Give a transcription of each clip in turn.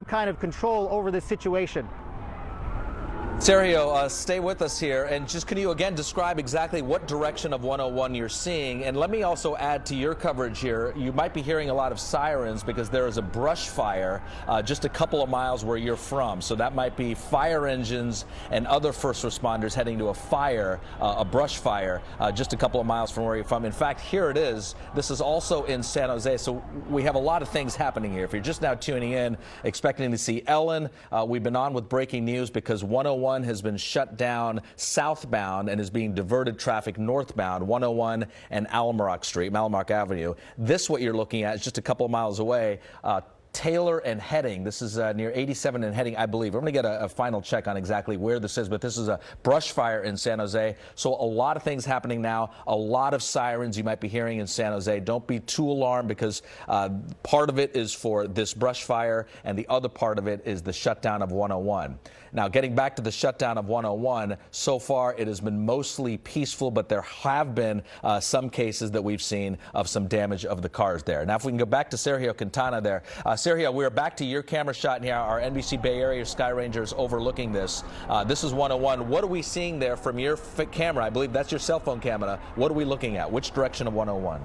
kind of control over this situation. Sergio, stay with us here, and just can you again describe exactly what direction of 101 you're seeing? And let me also add to your coverage here, you might be hearing a lot of sirens because there is a brush fire just a couple of miles where you're from. So that might be fire engines and other first responders heading to a fire, a brush fire, just a couple of miles from where you're from. In fact, here it is. This is also in San Jose, so we have a lot of things happening here. If you're just now tuning in, expecting to see Ellen, we've been on with breaking news because 101 has been shut down southbound and is being diverted traffic northbound, 101 and Alamarock Avenue. This, what you're looking at, is just a couple of miles away. Taylor and Heading. This is near 87 and Heading, I believe. I'm going to get a final check on exactly where this is, but this is a brush fire in San Jose. So a lot of things happening now, a lot of sirens you might be hearing in San Jose. Don't be too alarmed because part of it is for this brush fire and the other part of it is the shutdown of 101. Now, getting back to the shutdown of 101, so far it has been mostly peaceful, but there have been some cases that we've seen of some damage of the cars there. Now, if we can go back to Sergio Quintana there. Sergio, we're back to your camera shot here. Our NBC Bay Area Sky Ranger is overlooking this. This is 101. What are we seeing there from your camera? I believe that's your cell phone camera. What are we looking at? Which direction of 101?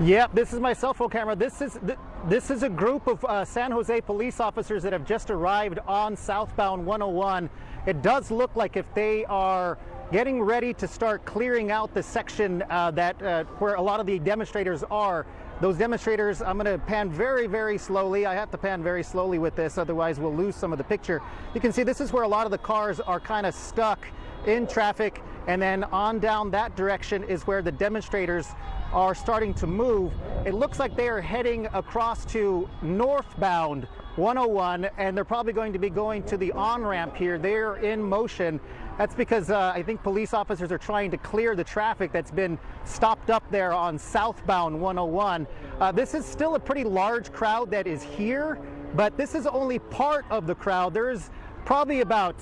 Yeah, this is my cell phone camera. This is a group of San Jose police officers that have just arrived on southbound 101. It does look like if they are getting ready to start clearing out the section where a lot of the demonstrators are. Those demonstrators, I'm going to pan very, very slowly. I have to pan very slowly with this, otherwise we'll lose some of the picture. You can see this is where a lot of the cars are kind of stuck in traffic, and then on down that direction is where the demonstrators are starting to move. It looks like they are heading across to northbound 101, and they're probably going to be going to the on-ramp here. They're in motion. That's because I think police officers are trying to clear the traffic that's been stopped up there on southbound 101. This is still a pretty large crowd that is here, but this is only part of the crowd. There's probably about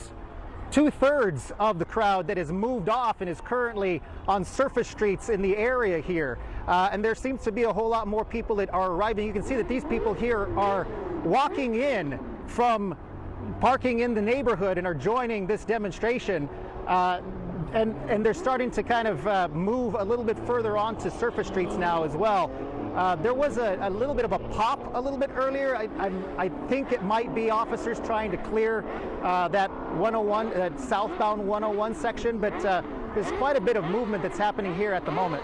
2/3 of the crowd that has moved off and is currently on surface streets in the area here. And there seems to be a whole lot more people that are arriving. You can see that these people here are walking in from parking in the neighborhood and are joining this demonstration. And they're starting to kind of move a little bit further onto surface streets now as well. There was a little bit of a pop a little bit earlier. I think it might be officers trying to clear that 101, that southbound 101 section, but there's quite a bit of movement that's happening here at the moment.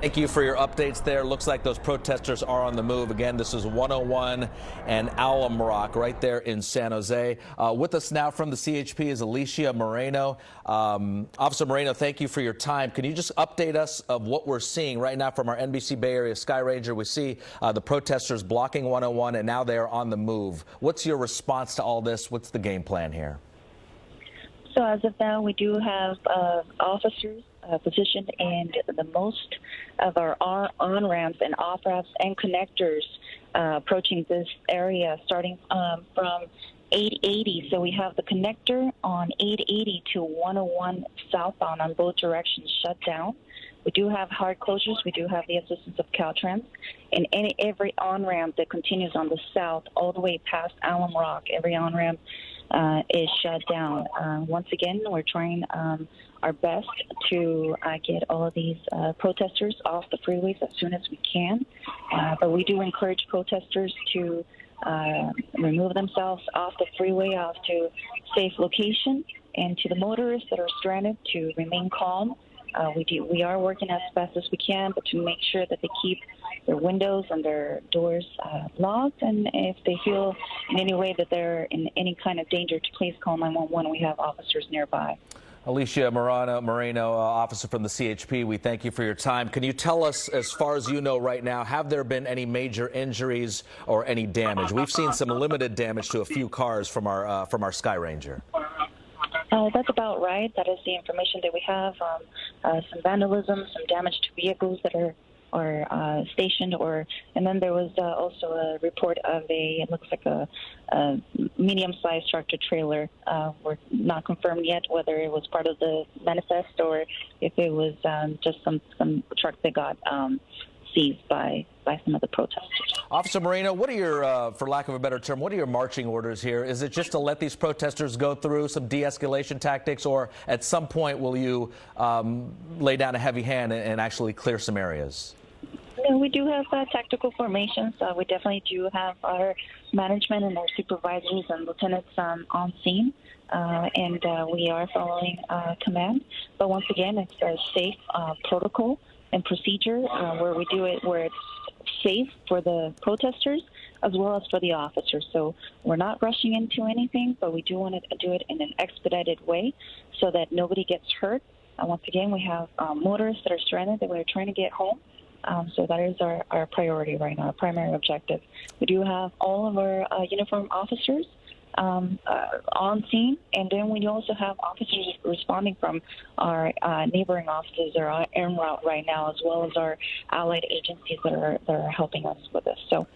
Thank you for your updates there. Looks like those protesters are on the move. Again, this is 101 and Alamarock right there in San Jose. With us now from the CHP is Alicia Moreno. Officer Moreno, thank you for your time. Can you just update us of what we're seeing right now from our NBC Bay Area Sky Ranger? We see the protesters blocking 101 and now they are on the move. What's your response to all this? What's the game plan here? So as of now, we do have officers positioned in the most of our on-ramps and off-ramps and connectors approaching this area starting from 880. So we have the connector on 880 to 101 southbound on both directions shut down. We do have hard closures. We do have the assistance of Caltrans. And every on-ramp that continues on the south all the way past Alamarock, every on-ramp is shut down. Once again, we're trying our best to get all of these protesters off the freeways as soon as we can. But we do encourage protesters to remove themselves off the freeway, off to safe location, and to the motorists that are stranded to remain calm. We are working as fast as we can, but to make sure that they keep their windows and their doors locked. And if they feel in any way that they're in any kind of danger, to please call 911. We have officers nearby. Alicia Moreno, officer from the CHP, we thank you for your time. Can you tell us, as far as you know right now, have there been any major injuries or any damage? We've seen some limited damage to a few cars from our Sky Ranger. That's about right. That is the information that we have. Some vandalism, some damage to vehicles that are stationed, and then there was also a report of it looks like a medium-sized tractor trailer. We're not confirmed yet whether it was part of the manifest or if it was just some truck that got seized by some of the protesters. Officer Moreno, what are your, for lack of a better term, what are your marching orders here? Is it just to let these protesters go through some de-escalation tactics, or at some point will you lay down a heavy hand and actually clear some areas? No, we do have tactical formations. We definitely do have our management and our supervisors and lieutenants on scene, and we are following command. But once again, it's a safe protocol and procedure where we do it where it's safe for the protesters as well as for the officers. So we're not rushing into anything, but we do want to do it in an expedited way so that nobody gets hurt. Once again, we have motorists that are stranded that we're trying to get home. So that is our priority right now, our primary objective. We do have all of our uniformed officers on scene, and then we also have officers responding from our neighboring offices that are en route right now, as well as our allied agencies that are helping us with this. So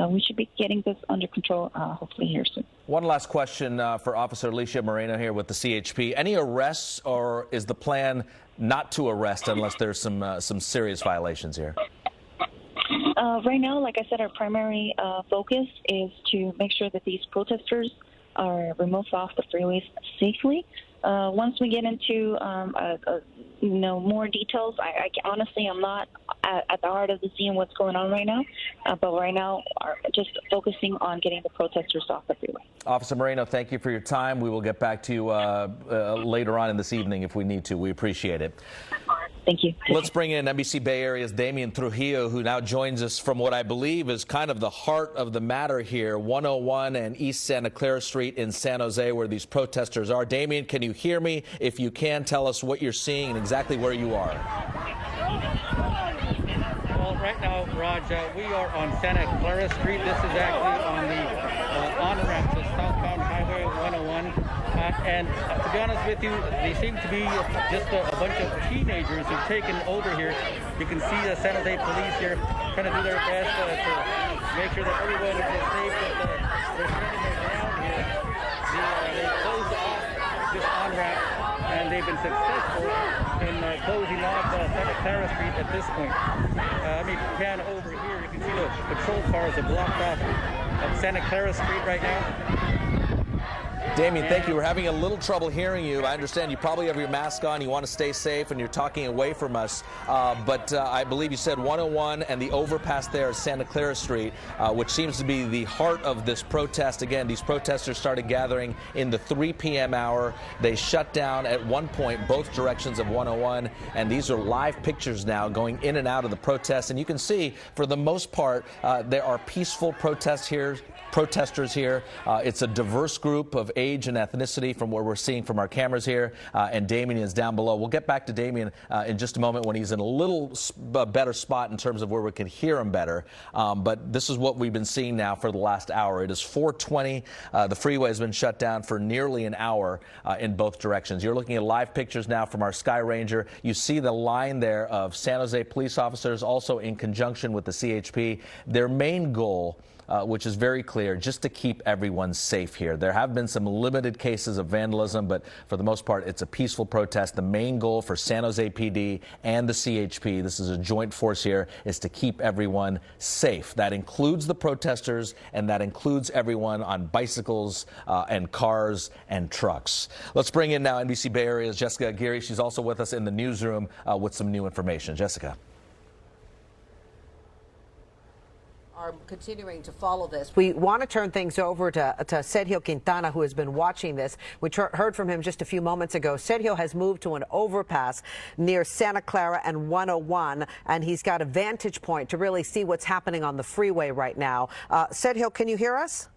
we should be getting this under control hopefully here soon. One last question for Officer Alicia Moreno here with the CHP. Any arrests, or is the plan not to arrest unless there's some serious violations here? Right now, like I said, our primary focus is to make sure that these protesters are removed off the freeways safely. Once we get into more details, I honestly am not at the heart of the scene what's going on right now. But right now, just focusing on getting the protesters off the freeway. Officer Moreno, thank you for your time. We will get back to you later on in this evening if we need to. We appreciate it. Thank you. Let's bring in NBC Bay Area's Damian Trujillo, who now joins us from what I believe is kind of the heart of the matter here, 101 and East Santa Clara Street in San Jose, where these protesters are. Damian, can you hear me? If you can, tell us what you're seeing and exactly where you are. Well, right now, Raj, we are on Santa Clara Street. This is actually on the on-ramp to southbound Highway 101. And to be honest with you, they seem to be just a bunch of teenagers who've taken over here. You can see the San Jose police here trying to do their best to make sure that everyone is safe. But they're standing their ground here. They closed off this on-ramp, and they've been successful in closing off Santa Clara Street at this point. Let me pan over here. You can see the patrol cars are blocked off at Santa Clara Street right now. Damian, thank you. We're having a little trouble hearing you. I understand you probably have your mask on. You want to stay safe, and you're talking away from us. But I believe you said 101 and the overpass there is Santa Clara Street, which seems to be the heart of this protest. Again, these protesters started gathering in the 3 p.m. hour. They shut down at one point both directions of 101, and these are live pictures now going in and out of the protest. And you can see, for the most part, there are peaceful protesters here. It's a diverse group of age and ethnicity from what we're seeing from our cameras here, and Damian is down below. We'll get back to Damian in just a moment when he's in a little better spot in terms of where we can hear him better. But this is what we've been seeing now for the last hour. It is 4:20. The freeway has been shut down for nearly an hour in both directions. You're looking at live pictures now from our Sky Ranger. You see the line there of San Jose police officers, also in conjunction with the CHP. Their main goal, which is very clear, just to keep everyone safe here. There have been some limited cases of vandalism, but for the most part, it's a peaceful protest. The main goal for San Jose PD and the CHP, this is a joint force here, is to keep everyone safe. That includes the protesters, and that includes everyone on bicycles and cars and trucks. Let's bring in now NBC Bay Area's Jessica Aguirre. She's also with us in the newsroom with some new information. Jessica. Are continuing to follow this. We want to turn things over to Sergio Quintana, who has been watching this. We heard from him just a few moments ago. Sergio has moved to an overpass near Santa Clara and 101, and he's got a vantage point to really see what's happening on the freeway right now. Sergio, can you hear us?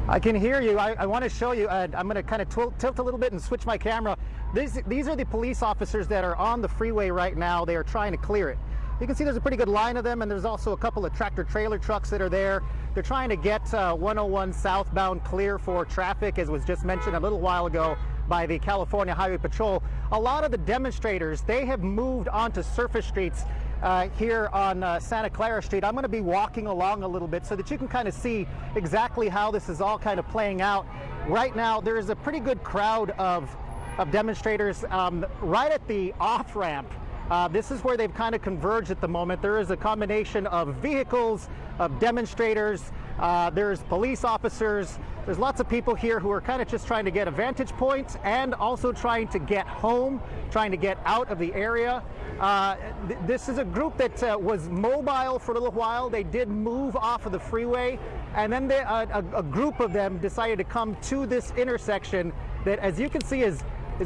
I can hear you. I want to show you. I'm going to kind of tilt a little bit and switch my camera. These are the police officers that are on the freeway right now. They are trying to clear it. You can see there's a pretty good line of them, and there's also a couple of tractor-trailer trucks that are there. They're trying to get 101 southbound clear for traffic, as was just mentioned a little while ago by the California Highway Patrol. A lot of the demonstrators, they have moved onto surface streets here on Santa Clara Street. I'm going to be walking along a little bit so that you can kind of see exactly how this is all kind of playing out. Right now, there is a pretty good crowd of demonstrators right at the off-ramp This is where they've kind of converged at the moment. There is a combination of vehicles, of demonstrators, there's police officers, there's lots of people here who are kind of just trying to get a vantage point and also trying to get home, trying to get out of the area. This is a group that was mobile for a little while. They did move off of the freeway, and then a group of them decided to come to this intersection that, as you can see, is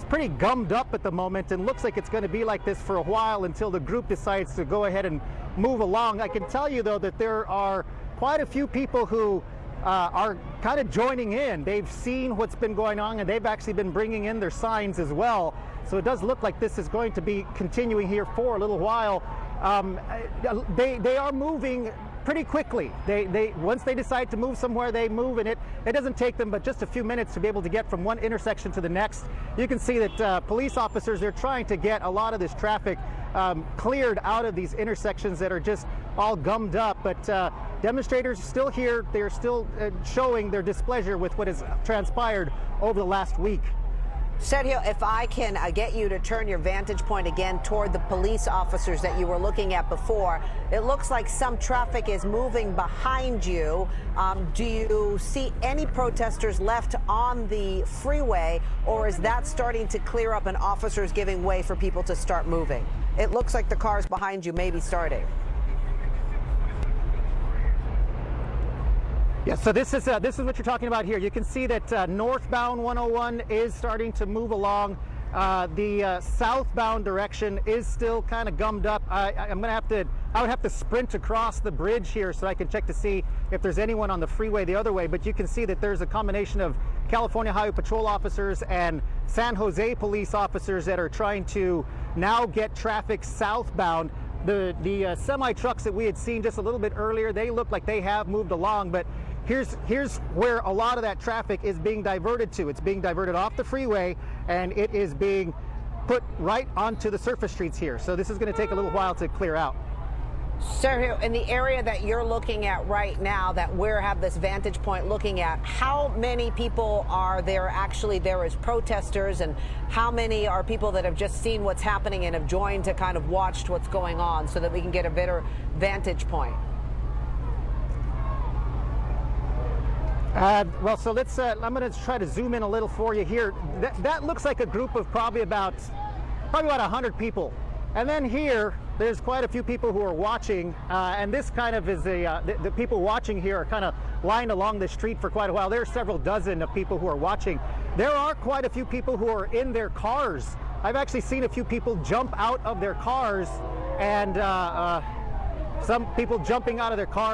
pretty gummed up at the moment and looks like it's going to be like this for a while until the group decides to go ahead and move along. I can tell you, though, that there are quite a few people who are kind of joining in. They've seen what's been going on, and they've actually been bringing in their signs as well. So it does look like this is going to be continuing here for a little while. They are moving pretty quickly. They once they decide to move somewhere, they move, and it doesn't take them but just a few minutes to be able to get from one intersection to the next. You can see that police officers, they're trying to get a lot of this traffic cleared out of these intersections that are just all gummed up. But demonstrators are still here. They're still showing their displeasure with what has transpired over the last week. Sergio, if I can get you to turn your vantage point again toward the police officers that you were looking at before, it looks like some traffic is moving behind you. Do you see any protesters left on the freeway, or is that starting to clear up and officers giving way for people to start moving? It looks like the cars behind you may be starting. Yeah, so this is what you're talking about here. You can see that northbound 101 is starting to move along. The southbound direction is still kind of gummed up. I would have to sprint across the bridge here so I can check to see if there's anyone on the freeway the other way. But you can see that there's a combination of California Highway Patrol officers and San Jose police officers that are trying to now get traffic southbound. The semi trucks that we had seen just a little bit earlier, they look like they have moved along, but here's where a lot of that traffic is being diverted to. It's being diverted off the freeway, and it is being put right onto the surface streets here. So this is going to take a little while to clear out. Sergio, in the area that you're looking at right now, that we have this vantage point looking at, how many people are there actually there as protesters, and how many are people that have just seen what's happening and have joined to kind of watched what's going on so that we can get a better vantage point? Well, so let's. I'm going to try to zoom in a little for you here. That looks like a group of probably about 100 people, and then here there's quite a few people who are watching, and this kind of is the people watching here are kind of lined along the street for quite a while. There are several dozen of people who are watching. There are quite a few people who are in their cars. I've actually seen a few people jump out of their cars, and some people jumping out of their cars.